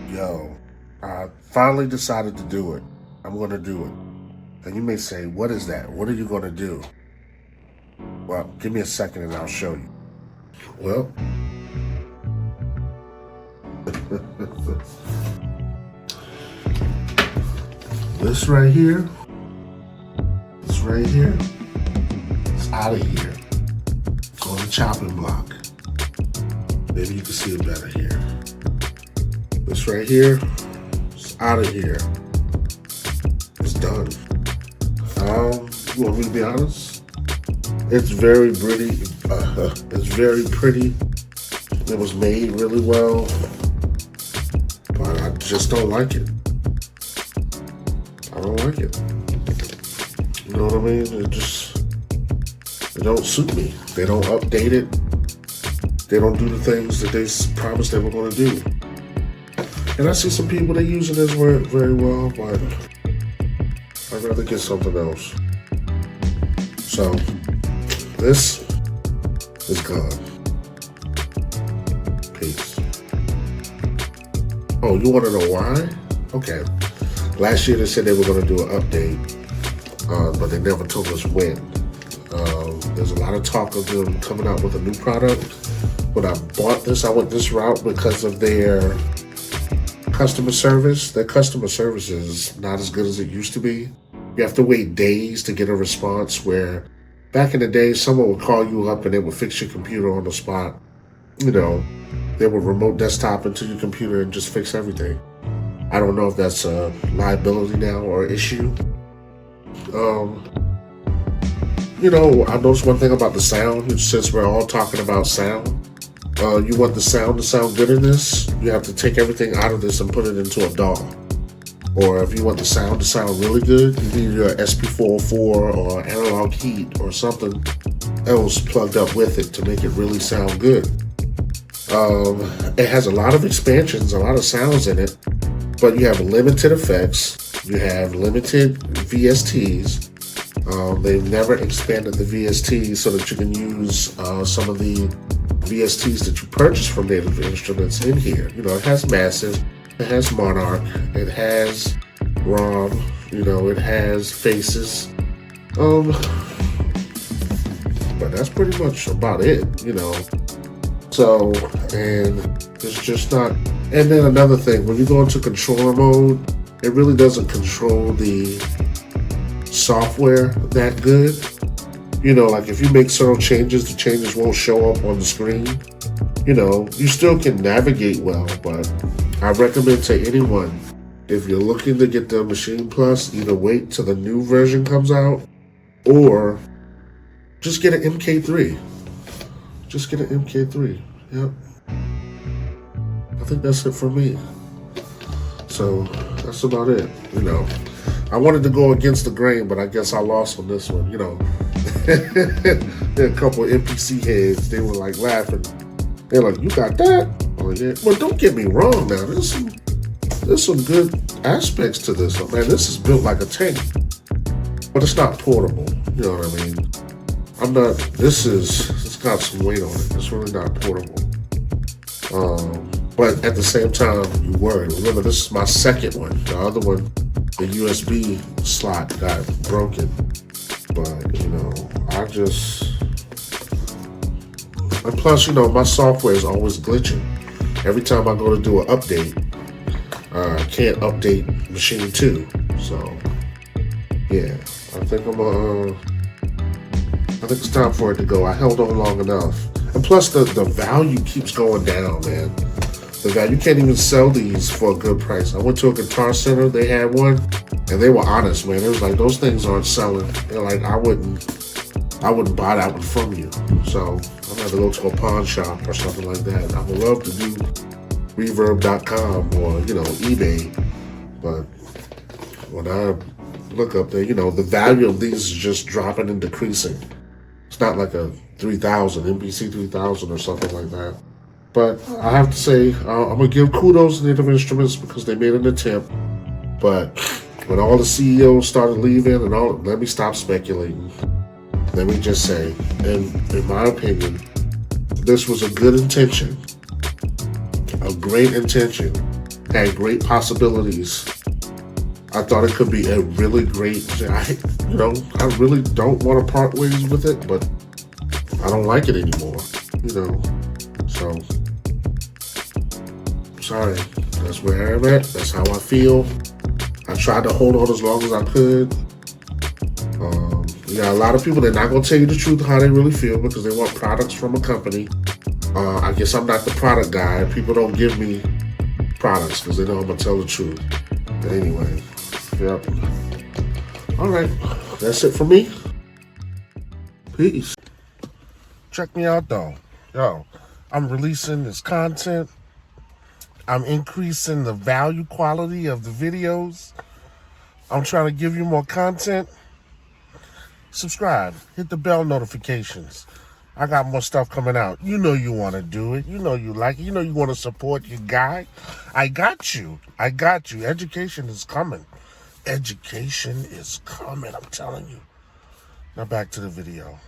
Yo, I finally decided to do it. I'm going to do it. And you may say, what is that? What are you going to do? Well, give me a second and I'll show you. Well, this right here, it's out of here. It's on the chopping block. Maybe you can see it better here. This right here, it's out of here. It's done. You want me to be honest? It's very pretty. It's very pretty. It was made really well, but I just don't like it. I don't like it. You know what I mean? It don't suit me. They don't update it. They don't do the things that they promised they were going to do. And I see some people that use it as very well, but I'd rather get something else. So this is gone. Peace. Oh, you want to know why? Okay. Last year they said they were going to do an update, but they never told us when. There's a lot of talk of them coming out with a new product. When I bought this, I went this route because of their customer service. Their customer service is not as good as it used to be. You have to wait days to get a response, where back in the day, someone would call you up and they would fix your computer on the spot. You know, they would remote desktop into your computer and just fix everything. I don't know if that's a liability now or an issue. You know, I noticed one thing about the sound, since we're all talking about sound. You want the sound to sound good in this, you have to take everything out of this and put it into a DAW. Or if you want the sound to sound really good, you need your SP404 or analog heat or something else plugged up with it to make it really sound good. It has a lot of expansions, a lot of sounds in it, but you have limited effects, you have limited VSTs. They've never expanded the VSTs so that you can use some of the VSTs that you purchase from Native Instruments in here. You know, it has Massive, it has Monarch, it has ROM, you know, it has Faces. But that's pretty much about it, you know. So, and it's just not. And then another thing, when you go into controller mode, it really doesn't control the software that good. You know, like if you make certain changes, the changes won't show up on the screen. You know, you still can navigate well, but I recommend to anyone, if you're looking to get the Maschine Plus, either wait till the new version comes out or just get an MK3. Just get an MK3. Yep. I think that's it for me. So that's about it. You know, I wanted to go against the grain, but I guess I lost on this one. You know, there are a couple of NPC heads. They were like laughing. They're like, "You got that?" Oh yeah. Well, don't get me wrong. Now, there's some good aspects to this. Man, this is built like a tank, but it's not portable. You know what I mean? It's got some weight on it. It's really not portable. But at the same time, you worry. Remember, this is my second one. The other one, the USB slot got broken. But, you know, and plus, you know, my software is always glitching. Every time I go to do an update, I can't update Maschine 2. So, yeah, I think it's time for it to go. I held on long enough. And plus, the value keeps going down, man. The value, you can't even sell these for a good price. I went to a Guitar Center, they had one, and they were honest, man. It was like, those things aren't selling. They're like, I wouldn't buy that one from you. So I'm gonna have to go to a pawn shop or something like that. I would love to do reverb.com or, you know, eBay. But when I look up there, you know, the value of these is just dropping and decreasing. It's not like a 3000, MPC 3000 or something like that. But I have to say, I'm going to give kudos to Native Instruments because they made an attempt. But when all the CEOs started leaving let me stop speculating. Let me just say, in my opinion, this was a good intention, a great intention, had great possibilities. I thought it could be a really great, I really don't want to part ways with it, but I don't like it anymore, so sorry, that's where I'm at, that's how I feel. I tried to hold on as long as I could. A lot of people, they're not going to tell you the truth how they really feel because they want products from a company. I guess I'm not the product guy. People don't give me products because they know I'm going to tell the truth. But anyway, yep. All right, that's it for me. Peace. Check me out, though. Yo, I'm releasing this content. I'm increasing the value quality of the videos. I'm trying to give you more content. Subscribe. Hit the bell notifications. I got more stuff coming out. You know you want to do it. You know you like it. You know you want to support your guy. I got you. Education is coming. Education is coming, I'm telling you. Now back to the video.